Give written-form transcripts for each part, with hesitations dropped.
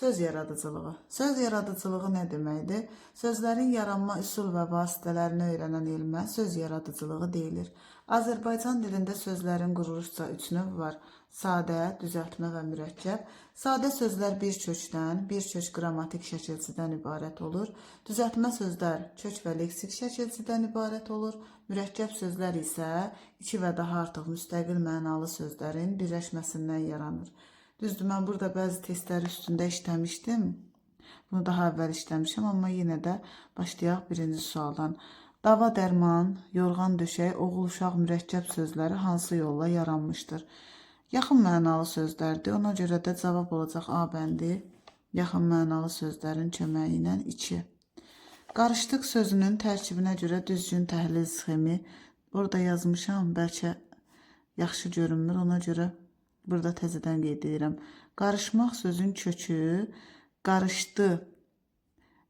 Söz yaradıcılığı. Söz yaradıcılığı nə deməkdir? Sözlərin yaranma üsul və vasitələrini öyrənən elmə söz yaradıcılığı deyilir. Azərbaycan dilində sözlərin quruluşca üç növ var. Sadə, düzəltmə və mürəkkəb. Sadə sözlər bir kökdən, bir kök qrammatik şəkilçidən ibarət olur. Düzəltmə sözlər kök və leksik şəkilçidən ibarət olur. Mürəkkəb sözlər isə iki və daha artıq müstəqil mənalı sözlərin birləşməsindən yaranır. Düzdür, mən burada bəzi testlər üstündə işləmişdim. Bunu daha əvvəl işləmişəm, amma yenə də başlayaq birinci sualdan. Dava dərman, yorğan döşək, oğul uşaq mürəkkəb sözləri hansı yolla yaranmışdır? Yaxın mənalı sözlərdir. Ona görə də cavab olacaq A bəndi. Yaxın mənalı sözlərin köməyi ilə 2. Qarışdıq sözünün tərkibinə görə düzgün təhlil sxemi. Orada yazmışam, bəlkə yaxşı görünmür, ona görə burada təzədən qeyd edirəm. Qarışmaq sözün kökü, qarışdı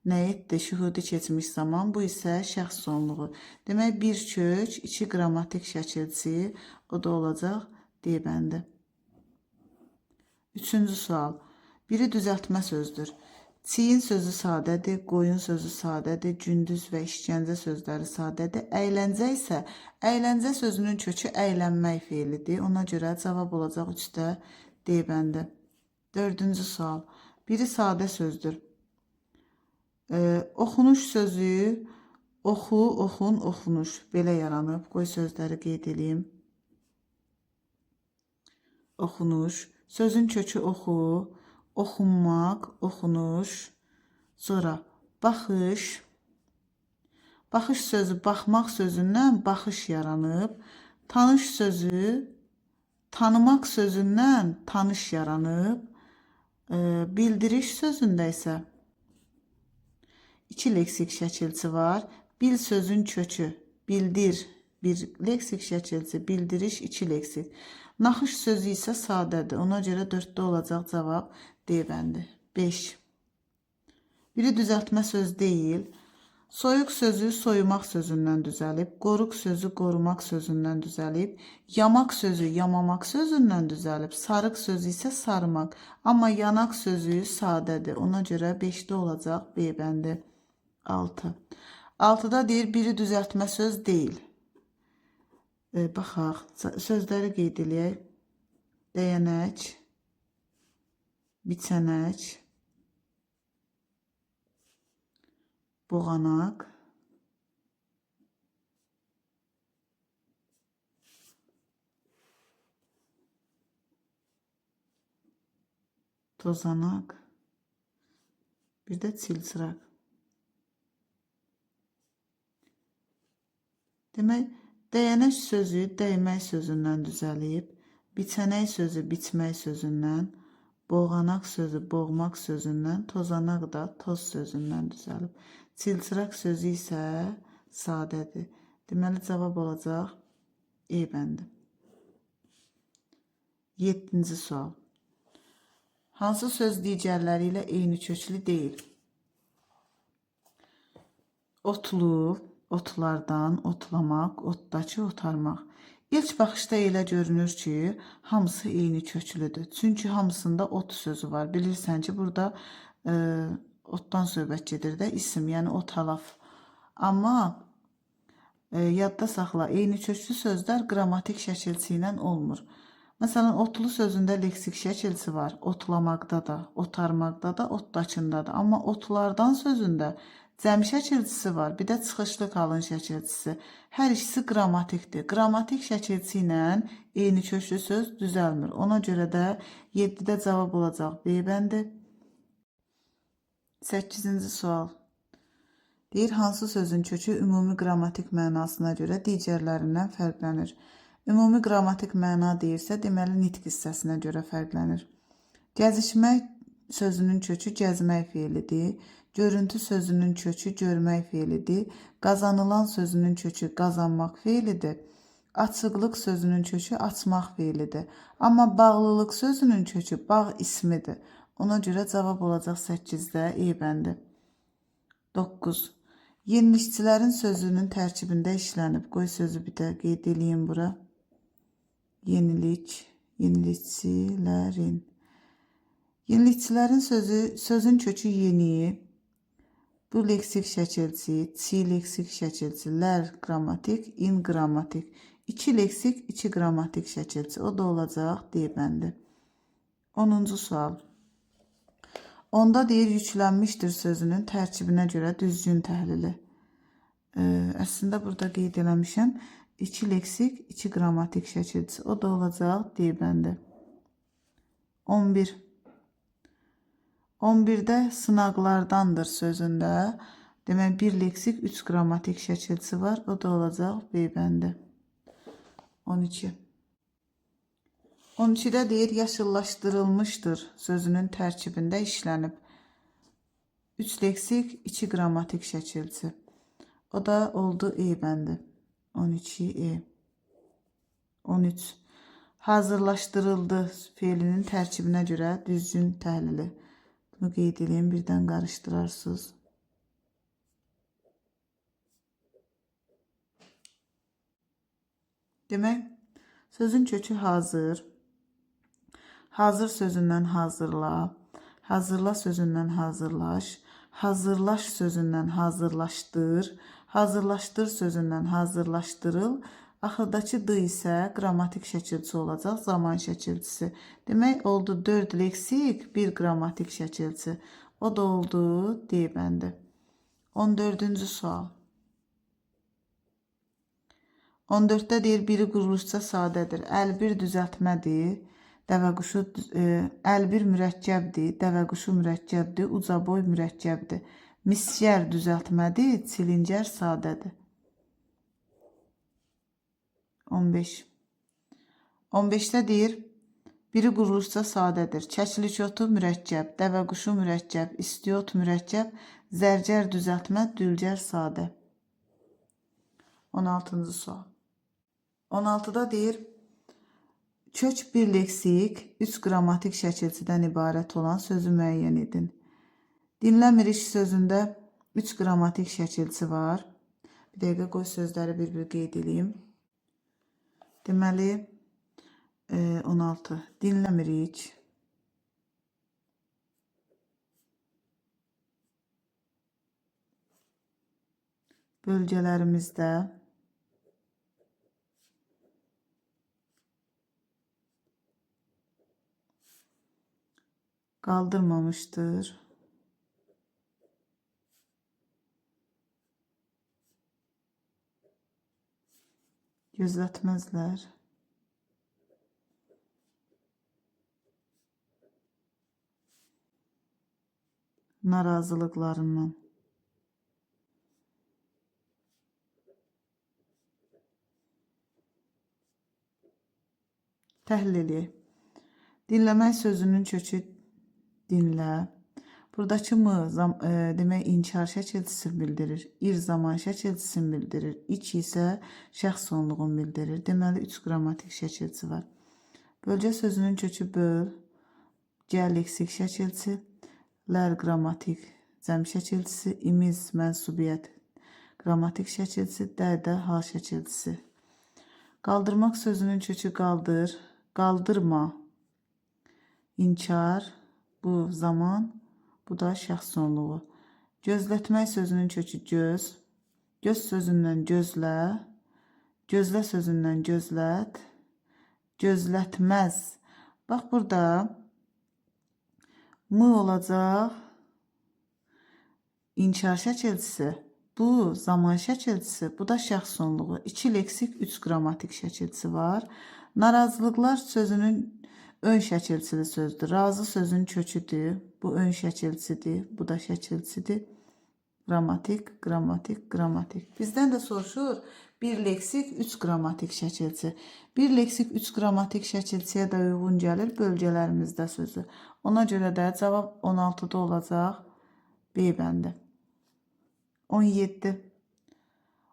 nə etdi? Şühudi keçmiş zaman, bu isə şəxs sonluğu. Demək, bir kök, 2 qrammatik şəkilçi, o da olacaq D bəndi. Üçüncü sual. Biri düzəltmə sözdür. Çiyin sözü sadədir, qoyun sözü sadədir, gündüz və işgəncə sözləri sadədir. Əyləncə isə, əyləncə sözünün kökü əylənmək feilidir. Ona görə cavab olacaq 3-də D bəndi. Dördüncü sual. Biri sadə sözdür. Oxunuş sözü, oxu, oxun, oxunuş. Belə yaranıb. Qoy sözləri qeyd edeyim. Oxunuş. Sözün kökü oxu, oxunmaq, oxunuş, sonra baxış. Baxış sözü baxmaq sözündən baxış yaranıb. Tanış sözü tanımaq sözündən tanış yaranıb. Bildiriş sözündə isə 2 leksik şəkilçi var. Bil sözün kökü, bildir, bir leksik şəkilçi, bildiriş 2 leksik. Naxış sözü isə sadədir. Ona görə 4-də olacaq cavab D bəndi. 5. Biri düzəltmə söz deyil. Soyuq sözü soyumaq sözündən düzəlib. Qoruq sözü qorumaq sözündən düzəlib. Yamaq sözü yamamaq sözündən düzəlib. Sarıq sözü isə sarmaq. Amma yanaq sözü sadədir. Ona görə 5-də olacaq B bəndi. 6. 6-da deyir, biri düzəltmə söz deyil. Baxaq, sözləri qeyd eləyək. Dəyənək, biçənək, boğanaq, tozanaq, bir də çilçıraq. Demək, dəyənək sözü dəymək sözündən düzəlib, biçənək sözü biçmək sözündən, boğanaq sözü boğmaq sözündən, tozanaq da toz sözündən düzəlib. Çilçıraq sözü isə sadədir. Deməli, cavab olacaq E bəndi. 7-ci sual. Hansı söz digərləri ilə eyni köklü deyil? Otlu, otlardan, otlamaq, otdakı, otarmaq. İlk baxışda elə görünür ki, hamısı eyni köklüdür. Çünki hamısında ot sözü var. Bilirsən ki, burada otdan söhbət gedir də, isim, yəni otalaf. Amma yadda saxla, eyni köklü sözlər qrammatik şəkilçi ilə olmur. Məsələn, otlu sözündə leksik şəkilçi var. Otlamaqda da, otarmaqda da, otdakında da. Amma otlardan sözündə cəm şəkilçisi var, bir də çıxışlı qalın şəkilçisi. Hər ikisi qrammatikdir. Qrammatik şəkilçi ilə eyni köklü söz düzəlmir. Ona görə də 7-də cavab olacaq B bəndi. 8-ci sual. Deyir, hansı sözün kökü ümumi qrammatik mənasına görə digərlərindən fərqlənir? Ümumi qrammatik məna deyirsə, deməli nitq hissəsinə görə fərqlənir. Gəzişmək sözünün kökü gəzmək feilidir. Görüntü sözünün kökü görmək feilidir. Qazanılan sözünün kökü qazanmaq feilidir. Açıqlıq sözünün kökü açmaq feilidir. Amma bağlılıq sözünün kökü bağ ismidir. Ona görə cavab olacaq 8-də E bəndi. 9. Yenilikçilərin sözünün tərkibində işlənib. Qoy sözü bir də qeyd edeyim bura. Yenilik, yenilikçilərin. Yenilikçilərin sözü, sözün kökü yeni, bu leksik şəkilçi, çi leksik şəkilçi, lər qrammatik, in qrammatik. 2 leksik, 2 qrammatik şəkilçi. O da olacaq D bəndi. 10-cu sual. Onda deyir yüklənmişdir sözünün tərkibinə görə düzgün təhlili. Əslində burada qeyd eləmişəm. 2 leksik, 2 qrammatik şəkilçi. O da olacaq D bəndi. 11. 11-də sınaqlardandır sözündə. Demək 1 leksik, 3 qrammatik şəkilçi var. O da olacaq B bəndi. 12. 12-də deyir yaşıllaşdırılmışdır sözünün tərkibində işlənib. 3 leksik, 2 qrammatik şəkilçi. O da oldu E bəndi. 12E. 13. Hazırlaşdırıldı feilinin tərkibinə görə düzgün təhlili. Bunu qeyd edeyim, birdən qarışdırarsınız. Demək, sözün kökü hazır. Hazır sözündən hazırla. Hazırla sözündən hazırlaş. Hazırlaş sözündən hazırlaşdır. Hazırlaşdır sözündən hazırlaşdırıl. Axırdakı D isə qrammatik şəkilçi olacaq, zaman şəkilçisi. Demək, oldu 4 leksik, 1 qrammatik şəkilçi. O da oldu D bəndi. 14-cü sual. 14-də deyir, biri quruluşca sadədir. 51 düzəltmədir. Dəvəquşu, 51 mürəkkəbdir. Dəvəquşu mürəkkəbdir. Ucaboy mürəkkəbdir. Misyər düzəltmədir. Çilingər sadədir. 15. 15-də deyir, biri quruluşca sadədir. Çəkilik otu mürəkkəb, dəvəquşu mürəkkəb, istiot mürəkkəb, zərgər düzəltmə, dülgər sadə. 16-cı sual. 16-da deyir, kök 1 leksik, 3 qrammatik şəkilçidən ibarət olan sözü müəyyən edin. Dinləmirik sözündə 3 qrammatik şəkilçi var. Bir dəqiqə qoy sözləri bir-bir qeyd edeyim. Deməli, 16. Dinləmirik. Bölgələrimizdə qaldırmamışdır. Gözlətməzlər. Narazılıqlarından. Təhlil edək. Dinləmək sözünün kökü dinlə. Buradakı mı demək inkar şəkilçisini bildirir. İr zaman şəkilçisini bildirir. İç isə şəxs sonluğunu bildirir. Deməli 3 qrammatik şəkilçi var. Bölgə sözünün kökü böl. Gəl leksik şəkilçi. Lər qrammatik cəm şəkilçisi. İmiz mənsubiyyət qrammatik şəkilçisi. Dədə hal şəkilçisi. Qaldırmaq sözünün kökü qaldır. Qaldırma. İnkar. Bu zaman. Bu da şəxs sonluğu. Gözlətmək sözünün kökü göz. Göz sözündən gözlə. Gözlə sözündən gözlət. Gözlətməz. Bax burada mı olacaq. İnkar şəkilçisi. Bu zaman şəkilçisi. Bu da şəxs sonluğu. 2 leksik, 3 qrammatik şəkilçisi var. Narazılıqlar sözünün ön şəkilçili sözdür. Razı sözün köküdür. Bu ön şəkilçidir. Bu da şəkilçidir. Qrammatik, qrammatik, qrammatik. Bizdən də soruşur 1 leksik, 3 qrammatik şəkilçi. 1 leksik, 3 qrammatik şəkilçiyə də uyğun gəlir bölgələrimizdə sözü. Ona görə də cavab 16-da olacaq B bəndi. 17.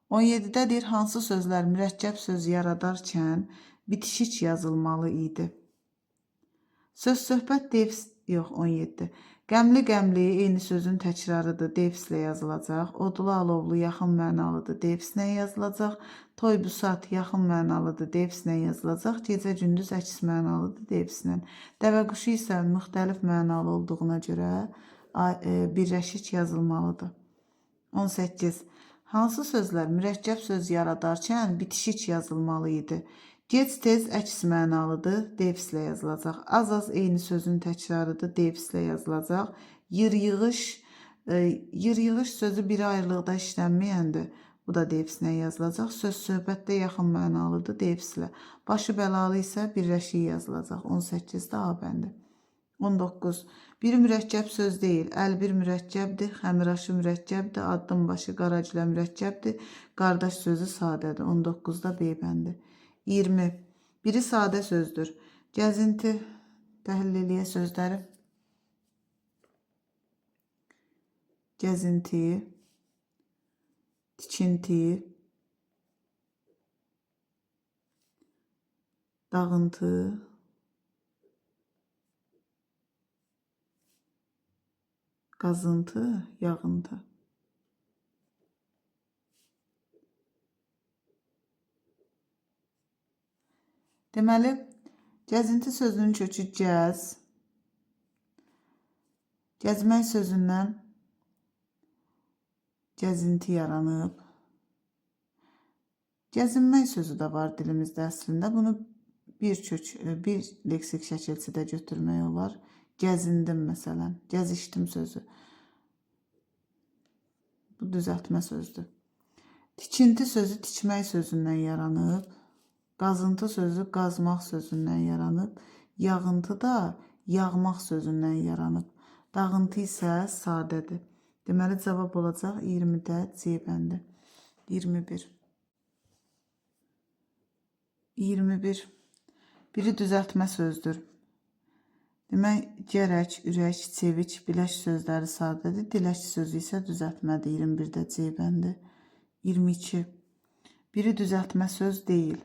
17-də deyir, hansı sözlər mürəkkəb söz yaradarkən bitişik yazılmalı idi? Söz söhbət Yox, 17. Qəmli qəmli eyni sözün təkrarıdır, defislə yazılacaq. Odlu alovlu yaxın mənalıdır, defislə yazılacaq. Toy busat yaxın mənalıdır, defislə yazılacaq. Gecə gündüz əks mənalıdır, defislə. Dəvə quşu isə müxtəlif mənalı olduğuna görə birləşik yazılmalıdır. 18. Hansı sözlər mürəkkəb söz yaradarkən bitişik yazılmalı idi? Gec-tez əks mənalıdır, defislə yazılacaq. Az-az eyni sözün təkrarıdır, defislə yazılacaq. Yır-yığış sözü bir ayrılıqda işlənməyəndir. Bu da defislə yazılacaq. Söz söhbətdə yaxın mənalıdır, defislə. Başı bəlalı isə birləşik yazılacaq. 18-də A bəndi. 19. Biri mürəkkəb söz deyil. Əlbir mürəkkəbdir, xəmiraşı mürəkkəbdir, addım başı qaracülə mürəkkəbdir, qardaş sözü sadədir. 19-da B bəndi. 20. Biri sadə sözdür. Gəzinti təhlil eləyə sözləri. Gəzinti, tikinti, dağıntı, qazıntı, yağıntı. Deməli, gəzinti sözünün kökü gəz. Gəzmək sözündən gəzinti yaranıb. Gəzinmək sözü də var dilimizdə əslində. Bunu bir leksik şəkilçidə götürmək olar. Gəzindim məsələn, gəzişdim sözü. Bu düzəltmə sözdür. Tikinti sözü tikmək sözündən yaranıb. Qazıntı sözü qazmaq sözündən yaranıb. Yağıntı da yağmaq sözündən yaranıb. Dağıntı isə sadədir. Deməli, cavab olacaq 20-də C bəndi. 21. 21. Biri düzəltmə sözdür. Demək, gərək, ürək, çeviç, biləş sözləri sadədir. Diləş sözü isə düzəltmədir. 21-də C bəndi. 22. Biri düzəltmə söz deyil.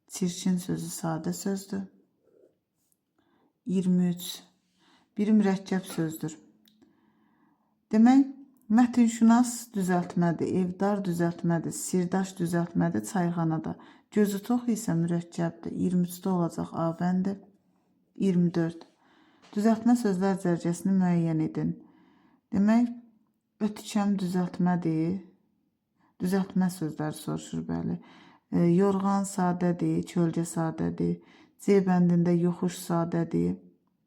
Çirkin sözü sadə sözdür. 23. Biri mürəkkəb sözdür. Demək, mətnşünas düzəltmədir, evdar düzəltmədir, sirdaş düzəltmədir, çayxanada. Gözü tox isə mürəkkəbdir. 23-də olacaq A bəndi. 24. Düzəltmə sözlər cərgəsini müəyyən edin. Demək, ötkəm düzəltmədir. Düzəltmə sözləri soruşur, bəli. Yorğan sadədir, kölgə sadədir. C bəndində yoxuş sadədir,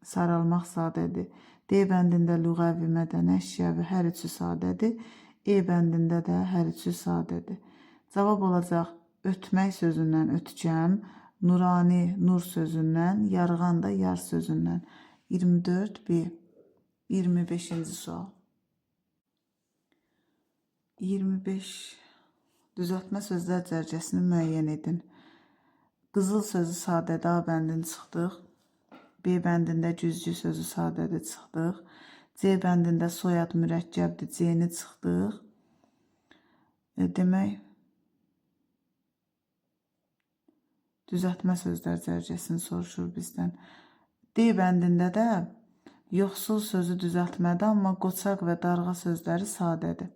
saralmaq sadədir. D bəndində lüğəvi, mədəni, əşyavi hər üçü sadədir. E bəndində də hər üçü sadədir. Cavab olacaq ötmək sözündən ötkəm, nurani, nur sözündən, yarğan da yar sözündən. 24 B. 25-ci sual. 25. Düzəltmə sözlər cərgəsini müəyyən edin. Qızıl sözü sadədir, A bəndini çıxdıq. B bəndində güzgü sözü sadədir, çıxdıq. C bəndində soyad mürəkkəbdir, C-ni çıxdıq. Demək, düzəltmə sözlər cərgəsini soruşur bizdən. D bəndində də yoxsul sözü düzəltmədir, amma qoçaq və darğa sözləri sadədir.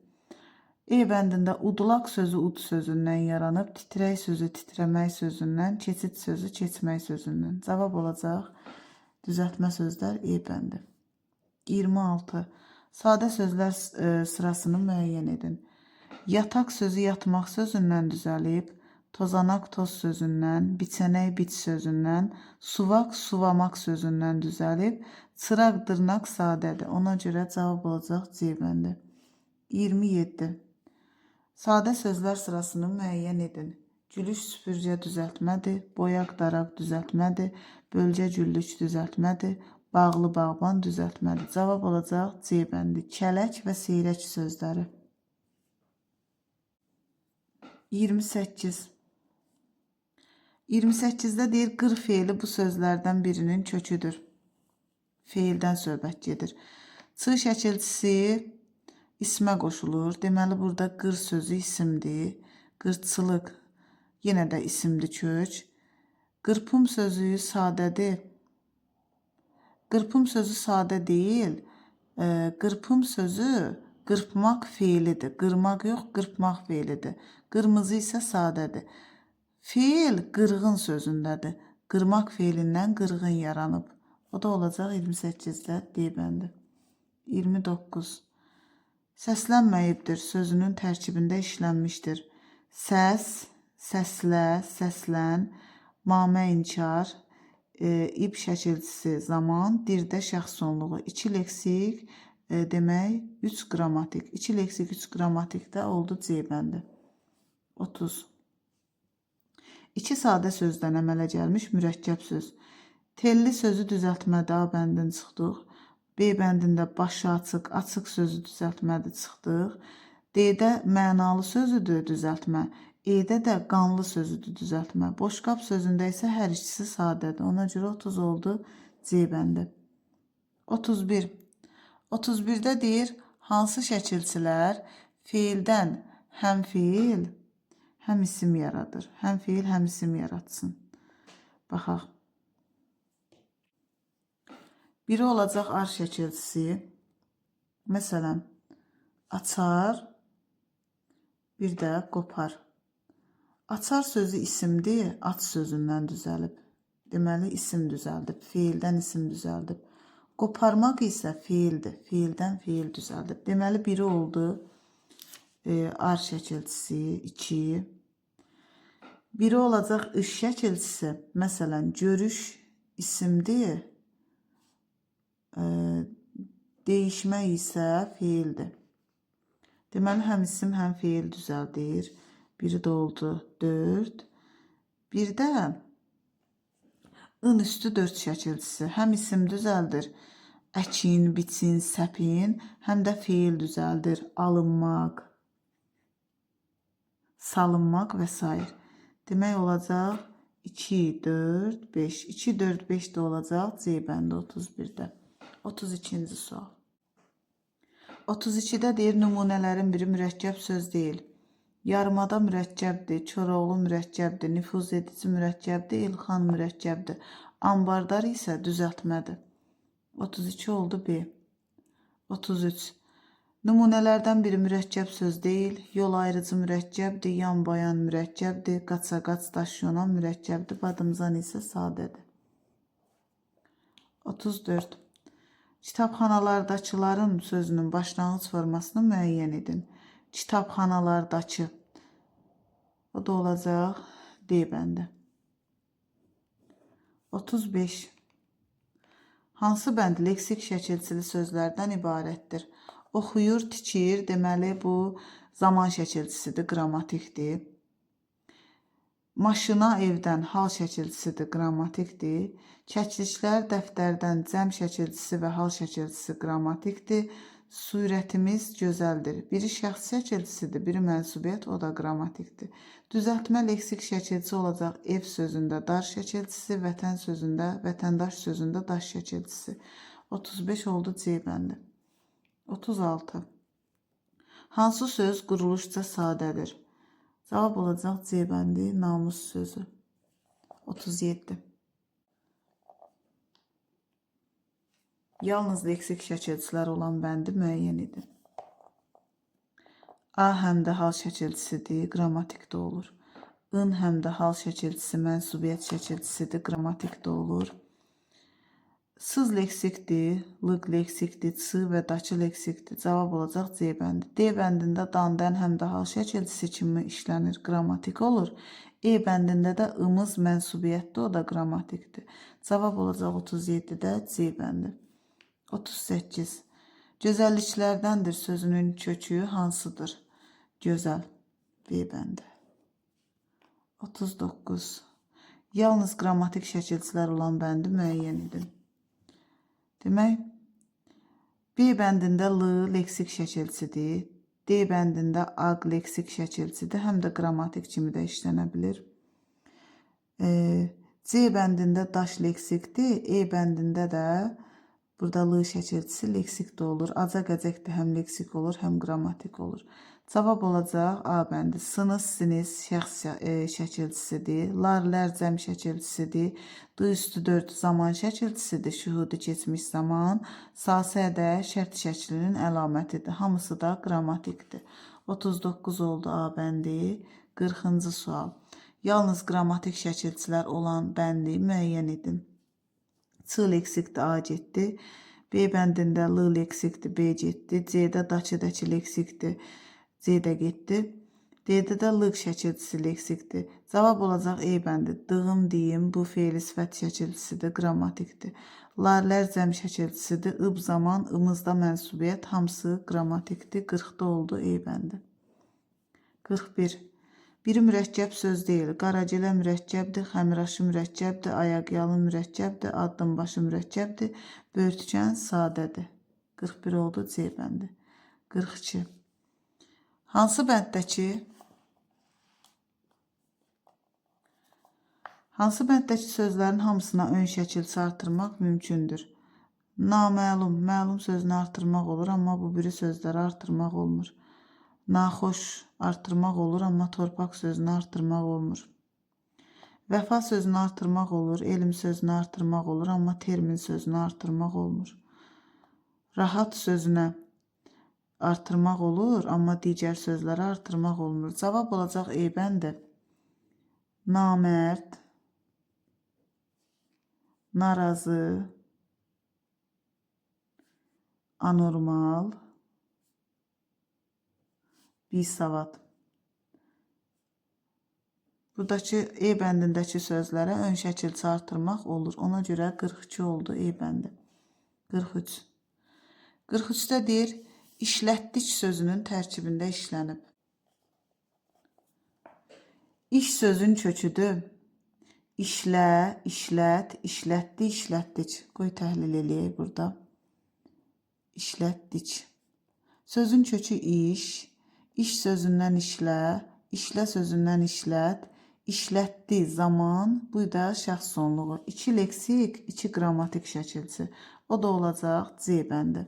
E bəndində udulaq sözü ud sözündən yaranıb, titrək sözü titrəmək sözündən, keçid sözü keçmək sözündən. Cavab olacaq düzəltmə sözlər E bəndi. 26. Sadə sözlər sırasını müəyyən edin. Yataq sözü yatmaq sözündən düzəlib, tozanaq toz sözündən, biçənək biç sözündən, suvaq suvamaq sözündən düzəlib, çıraq dırnaq sadədir. Ona görə cavab olacaq C bəndi. 27. Sadə sözlər sırasını müəyyən edin. Gülüş süpürgə düzəltmədir, boyaq daraq düzəltmədir, bölgə güllük düzəltmədir, bağlı bağban düzəltmədir. Cavab olacaq C bəndi. Kələk və seyrək sözləri. 28. 28-də deyir, qır feili bu sözlərdən birinin köküdür. Feildən söhbət gedir. Çığ şəkilçisi ismə qoşulur. Deməli, burada qır sözü isimdir. Qırçılıq yenə də isimdir, kök. Qırpım sözü sadədir. Qırpım sözü sadə deyil. Qırpım sözü qırpmaq feilidir. Qırmaq yox, qırpmaq feilidir. Qırmızı isə sadədir. Feil qırğın sözündədir. Qırmaq feilindən qırğın yaranıb. O da olacaq 28-də D bəndi. 29. Səslənməyibdir sözünün tərkibində işlənmişdir. Səs, səslə, səslən, mamə inkar, ib şəkilçisi zaman, dirdə şəxs sonluğu, 2 leksik, demək 3 qrammatik. 2 leksik 3 qrammatikdə oldu C bəndi. 30. 2 sadə sözdən əmələ gəlmiş mürəkkəb söz. Telli sözü düzəltmədə A bəndin çıxdıq. B bəndində başı açıq, açıq sözü düzəltmədə çıxdıq. D-də mənalı sözüdür düzəltmə. E-də də qanlı sözüdür düzəltmə. Boşqab sözündə isə hər ikisi sadədir. Ona görə 30 oldu C bəndi. 31. 31-də deyir, hansı şəkilçilər feildən həm feil, həm isim yaradır. Həm feil, həm isim yaratsın. Baxaq. Biri olacaq ar şəkilçisi. Məsələn, açar, bir də qopar. Açar sözü isimdir, aç sözündən düzəlib. Deməli, isim düzəldib, feildən isim düzəldib. Qoparmaq isə feildir, feildən feil düzəldib. Deməli, biri oldu ar şəkilçisi, 2. Biri olacaq iş şəkilçisi. Məsələn, görüş isimdir, dəyişmək isə feildir. Deməli, həm isim, həm feil düzəldir. Biri də oldu 4. Bir də ın üstü 4 şəkilçisi. Həm isim düzəldir, əkin, biçin, səpin, həm də feil düzəldir, alınmaq, salınmaq və s. Demək olacaq 2, 4, 5. 2, 4, 5 də olacaq C bəndi 31-də. 32-ci sual. 32-də deyir, nümunələrin biri mürəkkəb söz deyil. Yarımada mürəkkəbdir, Koroğlu mürəkkəbdir, nüfuz edici mürəkkəbdir, İlxan mürəkkəbdir. Ambardar isə düzəltmədir. 32 oldu B. 33. Nümunələrdən biri mürəkkəb söz deyil, yol ayrıcı mürəkkəbdir, yan bayan mürəkkəbdir, qaça-qaç daşyonan mürəkkəbdir, badımzan isə sadədir. 34. Kitabxanalardakıların sözünün başlanğıc formasını müəyyən edin. Kitabxanalardakı. O da olacaq D bəndi. 35. Hansı bənd leksik şəkilçili sözlərdən ibarətdir? Oxuyur, tikir, deməli bu zaman şəkilçisidir, qrammatikdir. Maşına, evdən hal şəkilçisidir, qrammatikdir. Çəkilişlər dəftərdən cəm şəkilçisi və hal şəkilçisi qrammatikdir. Surətimiz gözəldir. Biri şəxs şəkilçisidir, biri mənsubiyyət, o da qrammatikdir. Düzəltmə leksik şəkilçisi olacaq ev sözündə dar şəkilçisi, vətən sözündə, vətəndaş sözündə daş şəkilçisi. 35 oldu C bəndi. 36. Hansı söz quruluşca sadədir? Cavab olacaq C bəndi, namus sözü. 37. Yalnız leksik şəkilçilər olan bəndi müəyyən edin. A həm də hal şəkilçisidir, qrammatikdə olur. In həm də hal şəkilçisi, mənsubiyyət şəkilçisidir, qrammatikdə olur. Sız leksikdir, lıq leksikdir, ç və dakı leksikdir. Cavab olacaq C bəndi. D bəndində dan-dən həm də hal şəkilçisi kimi işlənir, qrammatik olur. E bəndində də ımız mənsubiyyətdir, o da qrammatikdir. Cavab olacaq 37-də C bəndi. 38. Gözəlliklərdəndir sözünün kökü hansıdır? Gözəl. B bəndi. 39. Yalnız qrammatik şəkilçilər olan bəndi müəyyən edin. Demək, B bəndində L leksik şəkilçisidir. D bəndində aq leksik şəkilçisidir. Həm də qrammatik kimi də işlənə bilir. C bəndində daş leksikdir. E bəndində də Burada l şəkilçisi leksik də olur. Acaq-əcək də həm leksik olur, həm qrammatik olur. Cavab olacaq A bəndi. Sınız, siniz şəxs şəkilçisidir. Lar, lər cəm şəkilçisidir. D üstü 4 zaman şəkilçisidir. Şühudi keçmiş zaman. Sa-sə də şərt şəklinin əlamətidir. Hamısı da qrammatikdir. 39 oldu A bəndi. 40-cı sual. Yalnız qrammatik şəkilçilər olan bəndi müəyyən edin. Ç leksikdə A getdi. B bəndində L leksikdir, B getdi. C-də Daçıdakı leksikdir, C də getdi. D-də də L şəkilçisi leksikdir. Cavab olacaq E bəndi. Dığım, deyim, bu fe'li sifət şəkilçisidir, qrammatikdir. Lar-lər cəm şəkilçisidir. Ib zaman, ımızda mənsubiyyət, hamısı qrammatikdir. 40-da oldu E bəndi. 41. Biri mürəkkəb söz deyil. Qaragilə mürəkkəbdir, xəmiraşı mürəkkəbdir, ayaqyalı mürəkkəbdir, addımbaşı mürəkkəbdir, böyürtükən sadədir. 41 oldu C bəndi. 42. Hansı bənddəki sözlərin hamısına ön şəkilçi artırmaq mümkündür? Naməlum, məlum sözünü artırmaq olur, amma bu biri sözləri artırmaq olmur. Naxoş artırmaq olur, amma torpaq sözünü artırmaq olmur. Vəfa sözünü artırmaq olur, elm sözünü artırmaq olur, amma termin sözünü artırmaq olmur. Rahat sözünə artırmaq olur, amma digər sözləri artırmaq olmur. Cavab olacaq E bəndi. Namərd, narazı, anormal, bisavad. Buradakı E bəndindəki sözlərə ön şəkilçi artırmaq olur. Ona görə 42 oldu E bəndi. 43. 43-də deyir, işlətdik sözünün tərkibində işlənib. İş sözün köküdür. İşlə, işlət, işlətdi, işlətdik. Qoy təhlil eləyək burada. İşlətdik. Sözün kökü iş sözündən işlə, işlə sözündən işlət, işlətdi zaman, bu da şəxs sonluğu. 2 leksik, 2 qrammatik şəkilçi. O da olacaq C bəndi.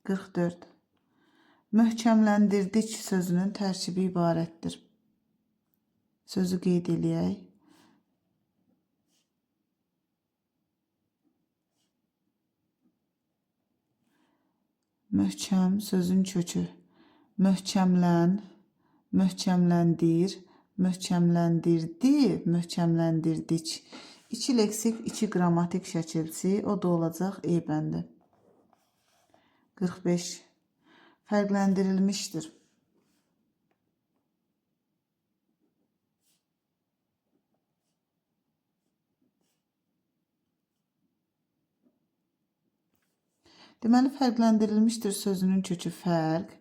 44. Möhkəmləndirdik sözünün tərkibi ibarətdir. Sözü qeyd eləyək. Möhkəm sözün kökü. Möhkəmlən, möhkəmləndir, möhkəmləndirdi, möhkəmləndirdik. 2 leksik, 2 qrammatik şəkilçi, o da olacaq E bəndi. 45. Fərqləndirilmişdir. Deməli, fərqləndirilmişdir sözünün kökü fərq,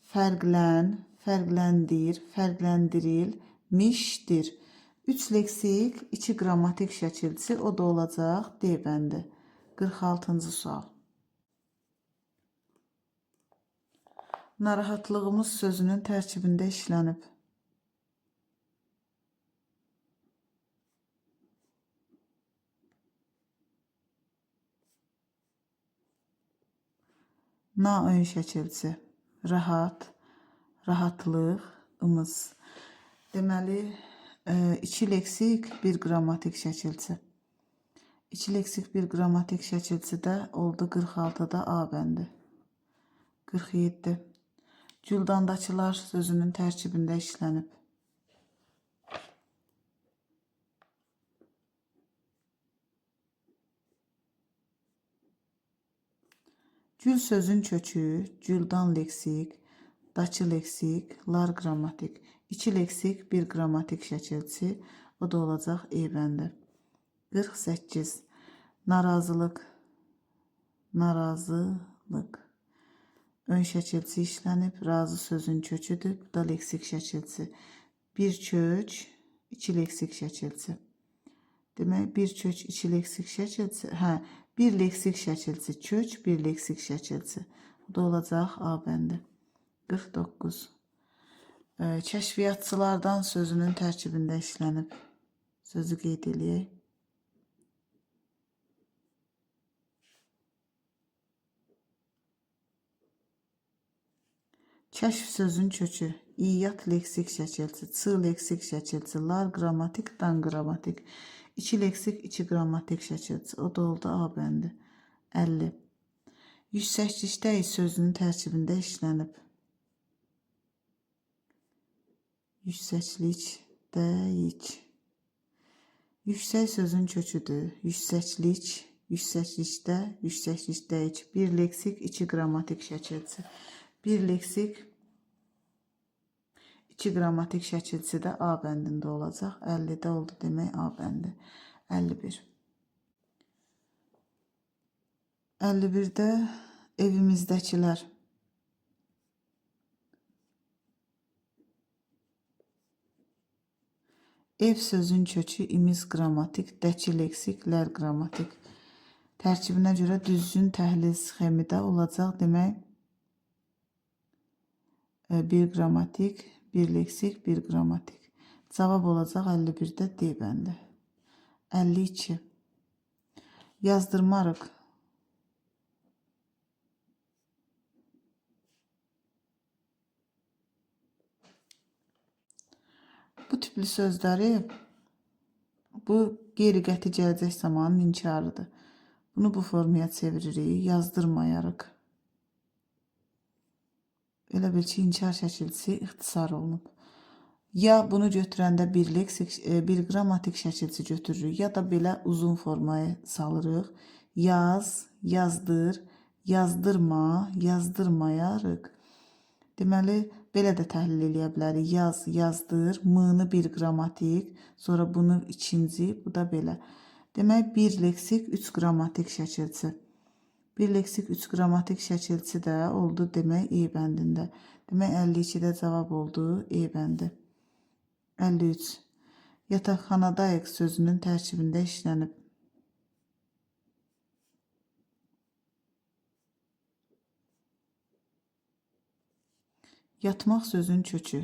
fərqlən, fərqləndir, fərqləndirilmişdir. 3 leksik, 2 qrammatik şəkilçi, o da olacaq D bəndi. 46-cı sual. Narahatlığımız sözünün tərkibində işlənib. Na ön şəkilçi. Rahat, rahatlıq, ımız. Deməli, 2 leksik, 1 qrammatik şəkilçi. 2 leksik, 1 qrammatik şəkilçi də oldu 46-da A bəndi. 47. Güldandakılar sözünün tərkibində işlənib. Gül sözün kökü, güldan leksik, dakı leksik, lar qrammatik. 2 leksik, 1 qrammatik şəkilçi, o da olacaq E bəndi. 48. Narazılıq, narazılıq. Ön şəkilçi işlənib, razı sözün köküdür, bu da leksik şəkilçi. 1 kök, 2 leksik şəkilçi. Demək, 1 kök, 2 leksik şəkilçi. Hə, 1 leksik şəkilçi kök, 1 leksik şəkilçi. Bu da olacaq A bəndi. 49. Kəşfiyyatçılardan sözünün tərkibində işlənib. Sözü qeyd eləyək. Kəşf sözün kökü. İyyat leksik şəkilsi, çı leksik şəkilsi, lar qrammatik, dan qrammatik. İki leksik, iki qrammatik şəkilsi. O da oldu A bəndi. 50. 108-dəy sözünün tərkibində işlənib. 108-lik. Yüksək sözün köküdür. Yüksəklik, yüksəklikdə, yüksəklikdəyik. Bir leksik, iki qrammatik şəkilsi. Bir leksik, iki qrammatik şəkilsi də A bəndində olacaq. 50-də oldu demək A bəndi. 51. 51-də evimizdəkilər. Ev sözün kökü imiz qrammatik, dəki leksik, lər qrammatik. Tərkibinə görə düzgün təhlil sxemi də olacaq demək. Bir qrammatik, bir leksik, bir qrammatik. Cavab olacaq 51-də D bəndi. 52. Yazdırmarıq. Bu tipli sözləri bu qeyri-qəti gələcək zamanın inkarıdır. Bunu bu formaya çeviririk, yazdırmayarıq. Elə bil ki, inkar şəkilsi ixtisar olunub. Ya bunu götürəndə bir leksik, bir qrammatik şəkilsi götürürük, ya da belə uzun formaya salırıq. Yaz, yazdır, yazdırma, yazdırmayarıq. Deməli, belə də təhlil eləyə bilərik. Yaz, yazdır, mını bir qrammatik, sonra bunu ikinci, bu da belə. Demək, bir leksik, üç qrammatik şəkilsi. Bir leksik, üç qrammatik şəkilsi də oldu demək E bəndində. Demək, 52-də cavab oldu E bəndi. 53. Yataqxanadayıq sözünün tərkibində işlənib. Yatmaq sözün kökü.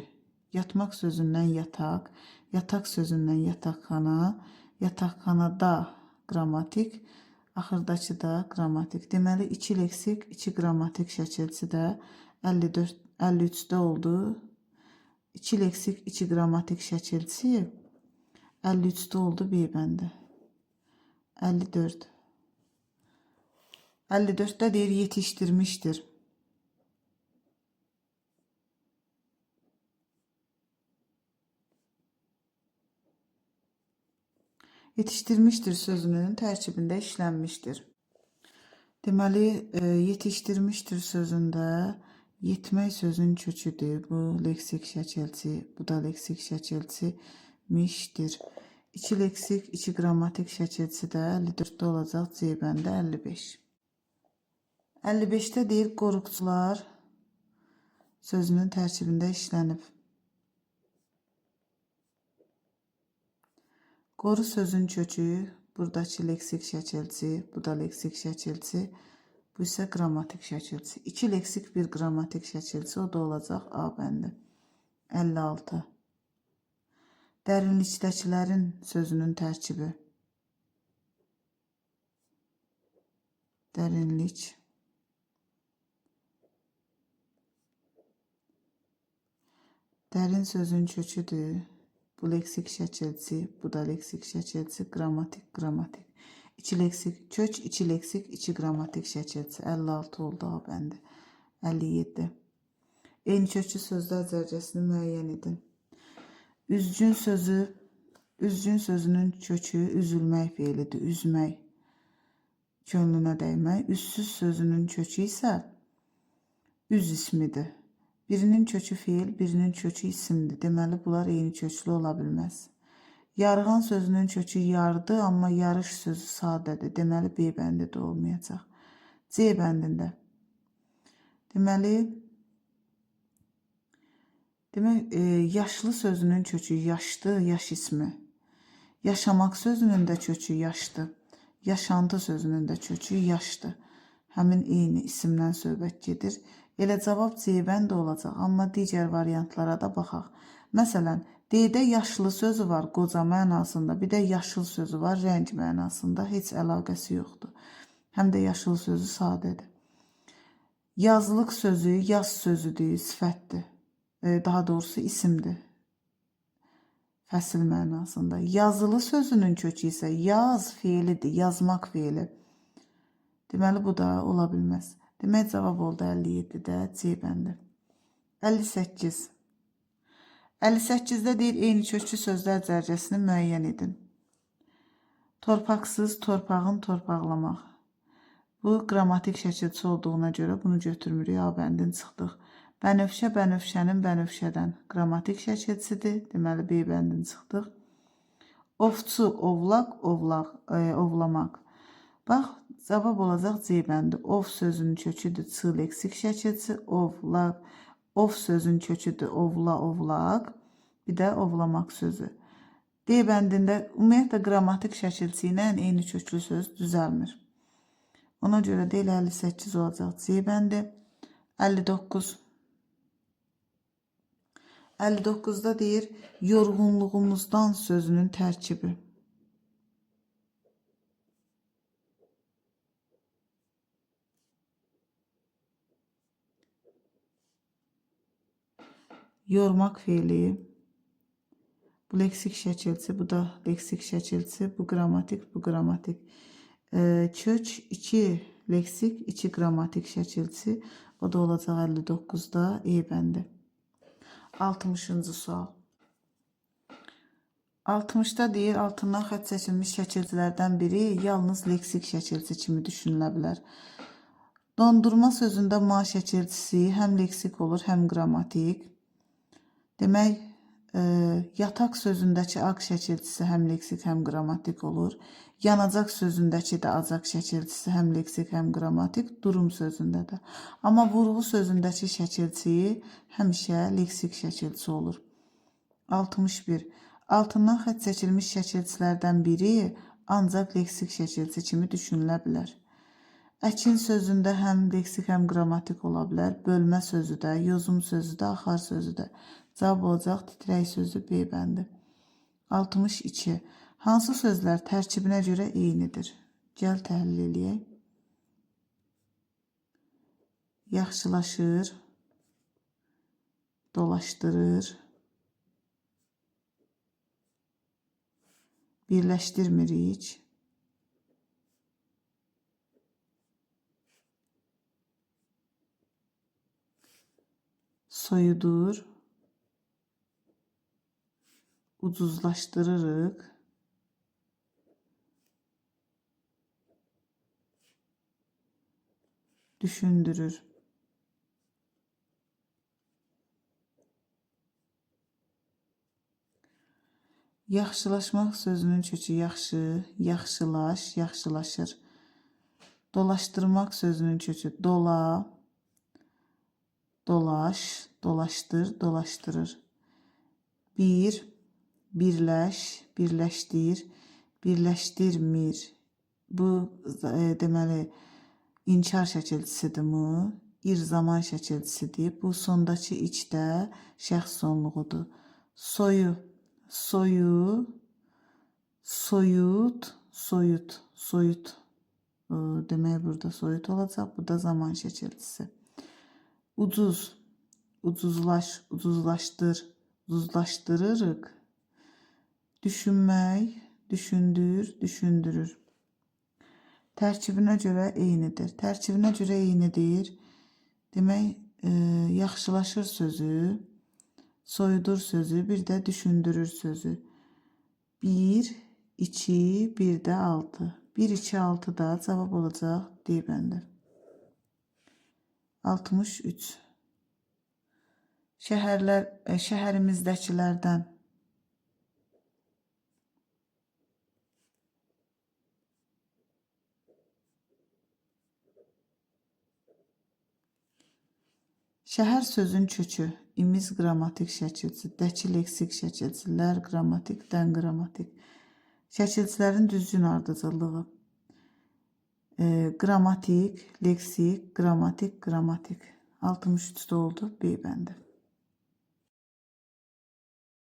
Yatmaq sözündən yataq, yataq sözündən yataqxana, yataqxanada qrammatik, axırdakı da qrammatik. Deməli, iki leksik, iki qrammatik şəkilsi də 53-də oldu. İki leksik, iki qrammatik şəkilsi 53-də oldu B bəndi. 54. 54-də deyir yetişdirmişdir. Yetişdirmişdir sözünün tərkibində işlənmişdir. Deməli, yetişdirmişdir sözündə yetmək sözün köküdür. Bu leksik şəkilsi, bu da leksik şəkilsi mişdir. İki leksik, iki qrammatik şəkilsi də 54-də olacaq C bəndə 55. 55-də deyir qoruqçular sözünün tərkibində işlənib. Qoru sözün kökü, buradakı leksik şəkilsi, bu da leksik şəkilsi, bu isə qrammatik şəkilsi. İki leksik, bir qrammatik şəkilsi, o da olacaq A bəndi. 56. Dərinlikdəkilərin sözünün tərkibi. Dərinlik. Dərin sözün köküdür. Bu leksik şəkilsi, bu da leksik şəkilsi, qrammatik, qrammatik. İki leksik, kök, iki leksik, iki qrammatik şəkilsi. 56 oldu A bəndi. 57. Eyni köklü sözlər cərgəsini müəyyən edin. Üzgün sözünün kökü üzülmək feilidir, üzmək, könlünə dəymək. Üzsüz sözünün kökü isə üz ismidir. Birinin kökü feil, birinin kökü isimdir. Deməli, bunlar eyni köklü ola bilməz. Yarğan sözünün kökü yardı, amma yarış sözü sadədir. Deməli, B bəndi də olmayacaq. C bəndində. Deməli, yaşlı sözünün kökü yaşdı, yaş ismi. Yaşamaq sözünün də kökü yaşdı. Yaşantı sözünün də kökü yaşdı. Həmin eyni isimdən söhbət gedir. Elə cavab C bəndi olacaq, amma digər variantlara da baxaq. Məsələn, D-də yaşlı sözü var qoca mənasında, bir də yaşıl sözü var rəng mənasında, heç əlaqəsi yoxdur. Həm də yaşıl sözü sadədir. Yazlıq sözü yaz sözüdür, sifətdir. Daha doğrusu isimdir. Fəsil mənasında. Yazılı sözünün kökü isə yaz feilidir, yazmaq feili. Deməli, bu da ola bilməz. Demək, cavab oldu 57-də C bəndi. 58. 58-də deyir, eyni köklü sözlər cərgəsini müəyyən edin. Torpaqsız, torpağın, torpaqlamaq. Bu, qrammatik şəkilçi olduğuna görə bunu götürmürük, A bəndin çıxdıq. Bənövşə, bənövşənin, bənövşədən. Qrammatik şəkilçidir, deməli, B bəndin çıxdıq. Ovçu, ovlaq, ovlamaq. Bax, cavab olacaq C bəndi. Ov sözünün köküdür, ç leksik şəkilçi, ovlaq. Ov sözün köküdür, ovla, ovlaq. Bir də ovlamaq sözü. D bəndində ümumiyyətlə qrammatik şəkilçi ilə eyni köklü söz düzəlmir. Ona görə deyil 58 olacaq C bəndi. 59. 59-da deyir, yorğunluğumuzdan sözünün tərkibi. Yormaq feili. Bu leksik şəkilçi, bu da leksik şəkilçi, bu qrammatik, bu qrammatik. Kök 2 leksik, 2 qrammatik şəkilçi. O da olacaq 59-da E bəndi. 60-cı sual. 60-da deyir, altından xətt çəkilmiş şəkilçilərdən biri yalnız leksik şəkilçi kimi düşünülə bilər. Dondurma sözündə ma şəkilçisi həm leksik olur, həm qrammatik. Demək, yataq sözündəki aq şəkilçisi həm leksik, həm qrammatik olur. Yanacaq sözündəki də acaq şəkilçisi həm leksik, həm qrammatik, durum sözündə də. Amma vurğu sözündəki şəkilçi həmişə leksik şəkilçi olur. 61. Altından xətt çəkilmiş şəkilçilərdən biri ancaq leksik şəkilçi kimi düşünülə bilər. Əkin sözündə həm leksik, həm qrammatik ola bilər. Bölmə sözü də, yozum sözü də, axar sözü də. Cavab olacaq titrək sözü B bəndi. 62. Hansı sözlər tərkibinə görə eynidir? Gəl təhlil eləyək. Yaxşılaşır, dolaşdırır, birləşdirmirik, soyudur, ucuzlaşdırırıq, düşündürür. Yaxşılaşmaq sözünün kökü yaxşı, yaxşılaş, yaxşılaşır. Dolaşdırmaq sözünün kökü dola, dolaş, dolaşdır, dolaşdırır. Bir, birləş, birləşdir, birləşdirmir. Bu deməli inkar şəkilçisidir mi? İr zaman şəkilçisidir. Bu sondakı içdə şəxs sonluğudur. Soyu, soyu, soyut, soyut, soyut. Demək burada soyut olacaq. Bu da zaman şəkilçisi. Ucuz, ucuzlaş, ucuzlaşdır, ucuzlaşdırırıq. Düşünmək, düşündür, düşündürür. Tərkibinə görə eynidir. Tərkibinə görə eynidir. Demək, yaxşılaşır sözü, soyudur sözü, bir də düşündürür sözü. 1, 2, bir də 6. 1, 2, 6 da cavab olacaq D bəndi. 63. Şəhərimizdəkilərdən. Şəhər sözün kökü, imiz qrammatik şəkilçi, dəki leksik şəkilçi, lər qrammatik, dən qrammatik. Şəkilçilərin düzgün ardıcıllığı. Qrammatik, leksik, qrammatik, qrammatik. 63-də oldu B bəndi.